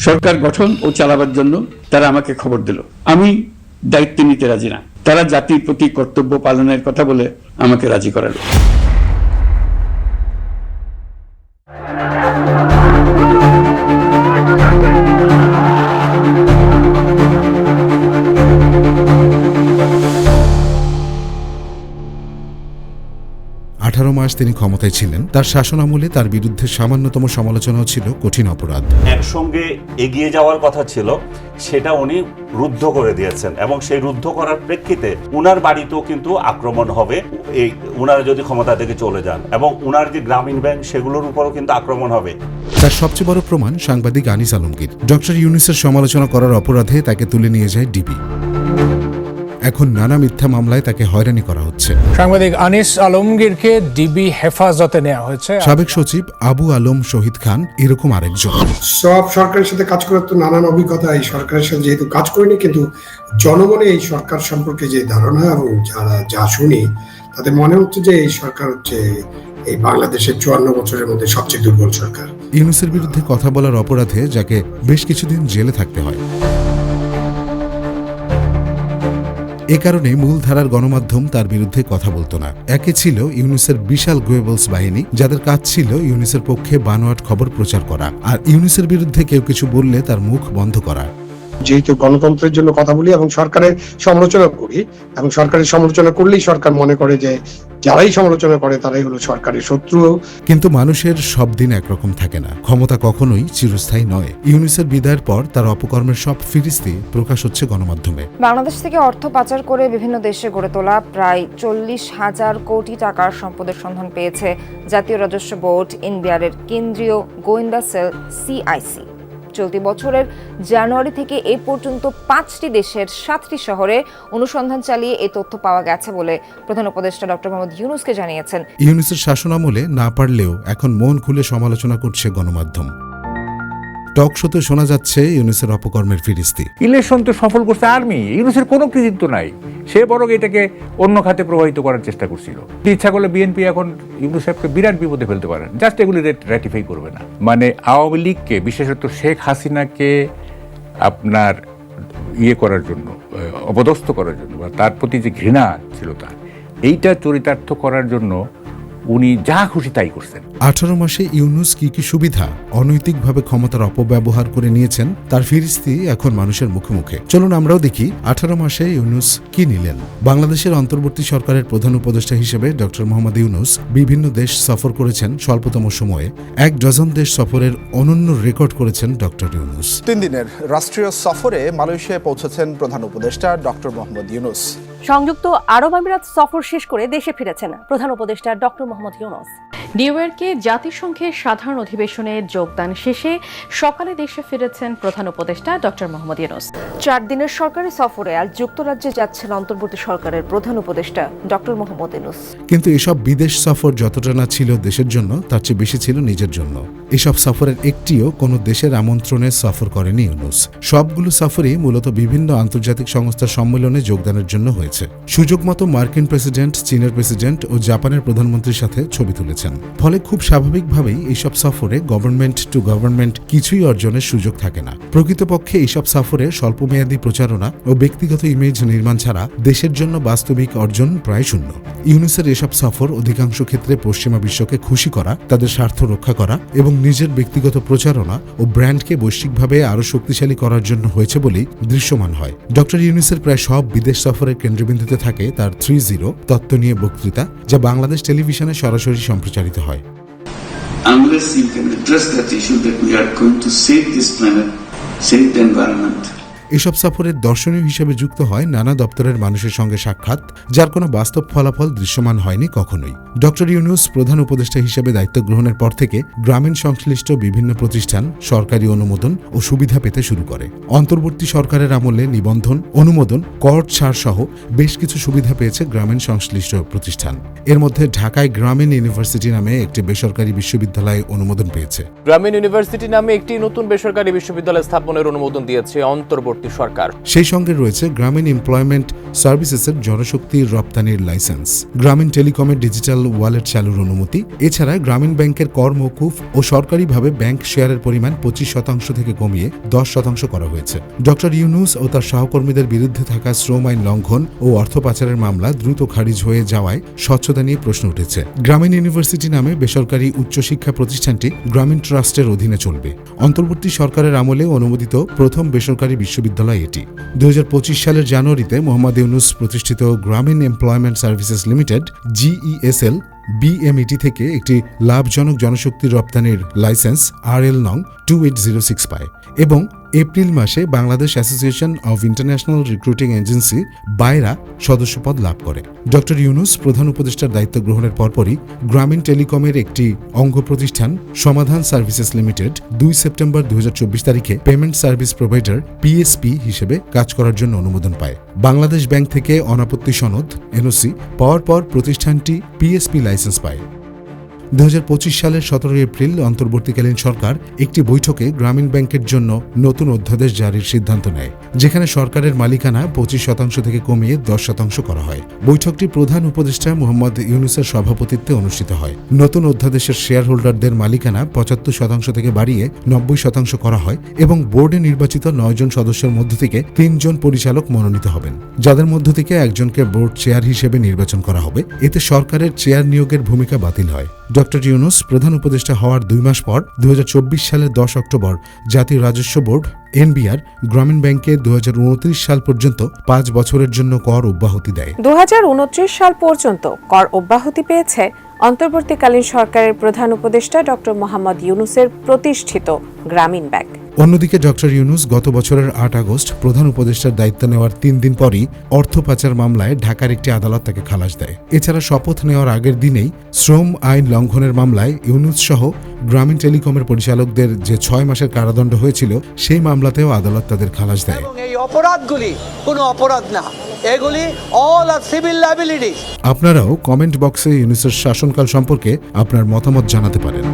সরকার গঠন ও চালাবার জন্য তারা আমাকে খবর দিল। আমি দায়িত্ব নিতে রাজি না। তারা জাতির প্রতি কর্তব্য পালনের কথা বলে আমাকে রাজি করালো। 18 মাস তিনি ক্ষমতায় ছিলেন। তার শাসনামলে তার বিরুদ্ধে সামান্যতম সমালোচনাও ছিল কঠিন অপরাধ। একসঙ্গে এগিয়ে যাওয়ার কথা ছিল, সেটা উনি রুদ্ধ করে দিয়েছেন এবং সেই রুদ্ধ করার প্রেক্ষিতে উনার বাড়িতেও কিন্তু আক্রমণ হবে, এই উনারা যদি ক্ষমতা থেকে চলে যান, এবং উনার যে গ্রামীণ ব্যাংক সেগুলোর উপরও কিন্তু আক্রমণ হবে। তার সবচেয়ে বড় প্রমাণ সাংবাদিক আনিস আলমগীর। ডক্টর ইউনূসের সমালোচনা করার অপরাধে তাকে তুলে নিয়ে যায় ডিবি। এখন নানা মিথ্যা মামলায় তাকে হয়রানি করা হচ্ছে। সাংবাদিক আনিস আলমগীরকে ডিবি হেফাজতে নেওয়া হয়েছে। সাবেক সচিব আবু আলম শহীদ খান এরকম আরেকজন। সব সরকারের সাথে কাজ করার তো নানান অভিজ্ঞতা, এই সরকারের সাথে যেহেতু কাজ করিনি, কিন্তু জনগণে এই সরকার সম্পর্কে যে ধারণা এবং যারা যা শুনি তাদের মনে হচ্ছে যে এই সরকার হচ্ছে এই বাংলাদেশের 54 বছরের মধ্যে সবচেয়ে দুর্বল সরকার। ইউনূসের বিরুদ্ধে কথা বলার অপরাধে যাকে বেশ কিছুদিন জেলে থাকতে হয়। এ কারণে মূলধারার গণমাধ্যম তার বিরুদ্ধে কথা বলতো না। একে ছিল ইউনূসের বিশাল গোয়েবলস বাহিনী, যাদের কাজ ছিল ইউনূসের পক্ষে বানোয়াট খবর প্রচার করা, আর ইউনূসের বিরুদ্ধে কেউ কিছু বললে তার মুখ বন্ধ করা। যেহেতু গণতন্ত্রের জন্য কথা বলি এবং সরকারের সমালোচনা করি, এবং সরকারের সমালোচনা করলেই সরকার মনে করে যে যারাই সমালোচনা করে তারাই হলো সরকারের শত্রু। কিন্তু মানুষের সব দিন একরকম থাকে না। ক্ষমতা কখনোই চিরস্থায়ী নয়। ইউনূসের বিদায়ের পর তার অপকর্মের সব ফিরিস্তি প্রকাশ হচ্ছে গণমাধ্যমে। বাংলাদেশ থেকে অর্থ পাচার করে বিভিন্ন দেশে গড়ে তোলা প্রায় 40,000 কোটি টাকার সম্পদের সন্ধান পেয়েছে জাতীয় রাজস্ব বোর্ড এনবিআরের কেন্দ্রীয় গোয়েন্দা সেল সিআইসি। চলতি বছরের জানুয়ারি থেকে এ পর্যন্ত 5টি দেশের 7টি শহরে অনুসন্ধান চালিয়ে এই তথ্য পাওয়া গেছে বলে প্রধান উপদেষ্টা ডক্টর মোহাম্মদ ইউনূসকে জানিয়েছেন। ইউনূসের শাসনামলে না পারলেও এখন মন খুলে সমালোচনা করছে গণমাধ্যম। টক শোতে শোনা যাচ্ছে ইউনূসের অপকর্মের ফিরিস্তি। ইলেকশন তো সফল করছে আর্মি, ইউনূসের কোনো কৃতিত্ব নাই। সে বরং এটাকে অন্য খাতে প্রবাহিত করার চেষ্টা করছিল। ইচ্ছা করলে বিএনপি এখন ইউনূস সাহেবকে বিরাট বিপদে ফেলতে পারেন, জাস্ট এগুলি র্যাটিফাই করবে না। মানে আওয়ামী লীগকে, বিশেষত শেখ হাসিনাকে আপনার করার জন্য, অপদস্থ করার জন্য, বা তার প্রতি যে ঘৃণা ছিল তার, এইটা চরিতার্থ করার জন্য উনি যা খুশি তাই করছেন। 18 মাসে ইউনূস কি কি সুবিধা অনৈতিকভাবে ক্ষমতার অপব্যবহার করে নিয়েছেন তার ফিরিস্তি এখন মানুষের মুখে মুখে। চলুন আমরাও দেখি 18 মাসে ইউনূস কি নিলেন। বাংলাদেশের অন্তর্বর্তী সরকারের প্রধান উপদেষ্টা হিসেবে ডক্টর মোহাম্মদ ইউনূস বিভিন্ন দেশ সফর করেছেন স্বল্পতম সময়ে। 1 ডজন দেশ সফরের অনন্য রেকর্ড করেছেন ডক্টর ইউনূস। 3 দিনের রাষ্ট্রীয় সফরে মালয়েশিয়ায় পৌঁছেছেন প্রধান উপদেষ্টা ডক্টর মোহাম্মদ ইউনূস। সংযুক্ত আরব আমিরাত সফর শেষ করে দেশে ফিরেছেন প্রধান উপদেষ্টা ডক্টর মোহাম্মদ ইউনূস। নিউ ইয়র্কে জাতিসংঘের সাধারণ অধিবেশনে যোগদান শেষে সকালে দেশে ফিরেছেন প্রধান উপদেষ্টা ডক্টর মোহাম্মদ ইউনূস। 4 দিনের সরকারি সফরে আজ যুক্তরাজ্যে যাচ্ছেন অন্তর্বর্তী সরকারের প্রধান উপদেষ্টা ডক্টর মোহাম্মদ ইউনূস। কিন্তু এসব বিদেশ সফর যতটা না ছিল দেশের জন্য, তার চেয়ে বেশি ছিল নিজের জন্য। এসব সফরের একটিও কোনো দেশের আমন্ত্রণে সফর করেনি ইউনূস। সবগুলো সফরই মূলত বিভিন্ন আন্তর্জাতিক সংস্থার সম্মেলনে যোগদানের জন্য হয়েছে। সুযোগ মতো মার্কিন প্রেসিডেন্ট, চীনের প্রেসিডেন্ট ও জাপানের প্রধানমন্ত্রীর সাথে ছবি তুলেছেন। ফলে খুব স্বাভাবিকভাবেই এইসব সফরে গভর্নমেন্ট টু গভর্নমেন্ট কিছুই অর্জনের সুযোগ থাকে না। প্রকৃতপক্ষে এইসব সফরে স্বল্পমেয়াদী প্রচারণা ও ব্যক্তিগত ইমেজ নির্মাণ ছাড়া দেশের জন্য বাস্তবিক অর্জন প্রায় শূন্য। ইউনূসের এসব সফর অধিকাংশ ক্ষেত্রে পশ্চিমা বিশ্বকে খুশি করা, তাদের স্বার্থ রক্ষা করা এবং নিজের ব্যক্তিগত প্রচারণা ও ব্র্যান্ডকে বৈশ্বিকভাবে আরও শক্তিশালী করার জন্য হয়েছে বলেই দৃশ্যমান হয়। ডক্টর ইউনূসের প্রায় সব বিদেশ সফরের কেন্দ্রবিন্দুতে থাকে তার 3-0 তত্ত্ব নিয়ে বক্তৃতা, যা বাংলাদেশ টেলিভিশনে সরাসরি সম্প্রচারিত হয়। Unless you can address that issue that we are going to save this planet, save the environment. এসব সফরের দর্শনীয় হিসেবে যুক্ত হয় নানা দপ্তরের মানুষের সঙ্গে সাক্ষাৎ, যার কোনো বাস্তব ফলাফল দৃশ্যমান হয়নি কখনোই। ডক্টর ইউনূস প্রধান উপদেষ্টা হিসেবে দায়িত্ব গ্রহণের পর থেকে গ্রামীণ সংশ্লিষ্ট বিভিন্ন প্রতিষ্ঠান সরকারি অনুমোদন ও সুবিধা পেতে শুরু করে। অন্তর্বর্তী সরকারের আমলে নিবন্ধন, অনুমোদন, কর ছাড় সহ বেশ কিছু সুবিধা পেয়েছে গ্রামীণ সংশ্লিষ্ট প্রতিষ্ঠান। এর মধ্যে ঢাকায় গ্রামীণ ইউনিভার্সিটি নামে একটি বেসরকারি বিশ্ববিদ্যালয় অনুমোদন পেয়েছে। গ্রামীণ ইউনিভার্সিটি নামে একটি নতুন বেসরকারি বিশ্ববিদ্যালয় স্থাপনের অনুমোদন দিয়েছে অন্তর্বর্তী অন্তর্বর্তী সরকার। সেই সঙ্গে রয়েছে গ্রামীণ এমপ্লয়মেন্ট সার্ভিসেসের জনশক্তি রপ্তানির লাইসেন্স, গ্রামীণ টেলিকমের ডিজিটাল ওয়ালেট চালুর অনুমতি, এছাড়া গ্রামীণ ব্যাংকের কর মওকুফ ও সরকারিভাবে ব্যাংক শেয়ারের পরিমাণ 25% থেকে কমিয়ে 10% করা হয়েছে। ডক্টর ইউনূস ও তার সহকর্মীদের বিরুদ্ধে থাকা শ্রম আইন লঙ্ঘন ও অর্থ পাচারের মামলা দ্রুত খারিজ হয়ে যাওয়ায় স্বচ্ছতা নিয়ে প্রশ্ন উঠেছে। গ্রামীণ ইউনিভার্সিটি নামে বেসরকারি উচ্চশিক্ষা প্রতিষ্ঠানটি গ্রামীণ ট্রাস্টের অধীনে চলবে। অন্তর্বর্তী সরকারের আমলে অনুমোদিত প্রথম বেসরকারি বিশ্ববিদ্যালয় এটি। 2025 সালের জানুয়ারিতে মোহাম্মদ ইউনূস প্রতিষ্ঠিত গ্রামীণ employment services limited GESL BMET থেকে একটি লাভজনক জনশক্তি রপ্তানির লাইসেন্স RL নং 2806 পায় এবং এপ্রিল মাসে Bangladesh association of international recruiting agency বাইরা সদস্যপদ লাভ করে। ডক্টর ইউনূস প্রধান উপদেষ্টার দায়িত্ব গ্রহণের পরপরই গ্রামীণ টেলিকমের একটি অঙ্গ প্রতিষ্ঠান সমাধান সার্ভিসেস লিমিটেড 2 সেপ্টেম্বর 2024 তারিখে পেমেন্ট সার্ভিস প্রোভাইডার PSP হিসেবে কাজ করার জন্য অনুমোদন পায়। বাংলাদেশ ব্যাংক থেকে অনাপত্তি সনদ NOC পাওয়ার পর প্রতিষ্ঠানটি PSP লাইসেন্স পায়। 2025 সালের 17 এপ্রিল অন্তর্বর্তীকালীন সরকার একটি বৈঠকে গ্রামীণ ব্যাংকের জন্য নতুন অধ্যাদেশ জারির সিদ্ধান্ত নেয়, যেখানে সরকারের মালিকানা 25% থেকে কমিয়ে 10% করা হয়। বৈঠকটি প্রধান উপদেষ্টা মোহাম্মদ ইউনূসের সভাপতিত্বে অনুষ্ঠিত হয়। নতুন অধ্যাদেশের শেয়ার হোল্ডারদের মালিকানা 75% থেকে বাড়িয়ে 90% করা হয় এবং বোর্ডে নির্বাচিত 9 জন সদস্যের মধ্য থেকে 3 জন পরিচালক মনোনীত হবেন, যাদের মধ্য থেকে একজনকে বোর্ড চেয়ার হিসেবে নির্বাচন করা হবে। এতে সরকারের চেয়ার নিয়োগের ভূমিকা বাতিল হয়। ডক্টর ইউনূস প্রধান উপদেষ্টা হওয়ার 2 মাস পর 2024 সালের 10 অক্টোবর জাতীয় রাজস্ব বোর্ড NBR গ্রামীণ ব্যাংকে 2029 সাল পর্যন্ত 5 বছরের জন্য কর অব্যাহতি দেয়। 2029 সাল পর্যন্ত কর অব্যাহতি পেয়েছে অন্তর্বর্তীকালীন সরকারের প্রধান উপদেষ্টা ডক্টর মোহাম্মদ ইউনূসের প্রতিষ্ঠিত গ্রামীণ ব্যাংক। অন্যদিকে ডক্টর ইউনূস গত বছরের 8 আগস্ট প্রধান উপদেষ্টার দায়িত্ব নেওয়ার 3 দিন পরই অর্থ পাচার মামলায় ঢাকার একটি আদালত তাকে খালাস দেয়। এছাড়া শপথ নেওয়ার আগের দিনেই শ্রম আইন লঙ্ঘনের মামলায় ইউনূস সহ গ্রামীণ টেলিকমের পরিচালকদের যে 6 মাসের কারাদণ্ড হয়েছিল সেই মামলাতেও আদালত তাদের খালাস দেয়। এই অপরাধগুলি কোনো অপরাধ না, এগুলি অল আর সিভিল লায়াবিলিটি। আপনারাও কমেন্ট বক্সে ইউনূসের শাসনকাল সম্পর্কে আপনার মতামত জানাতে পারেন।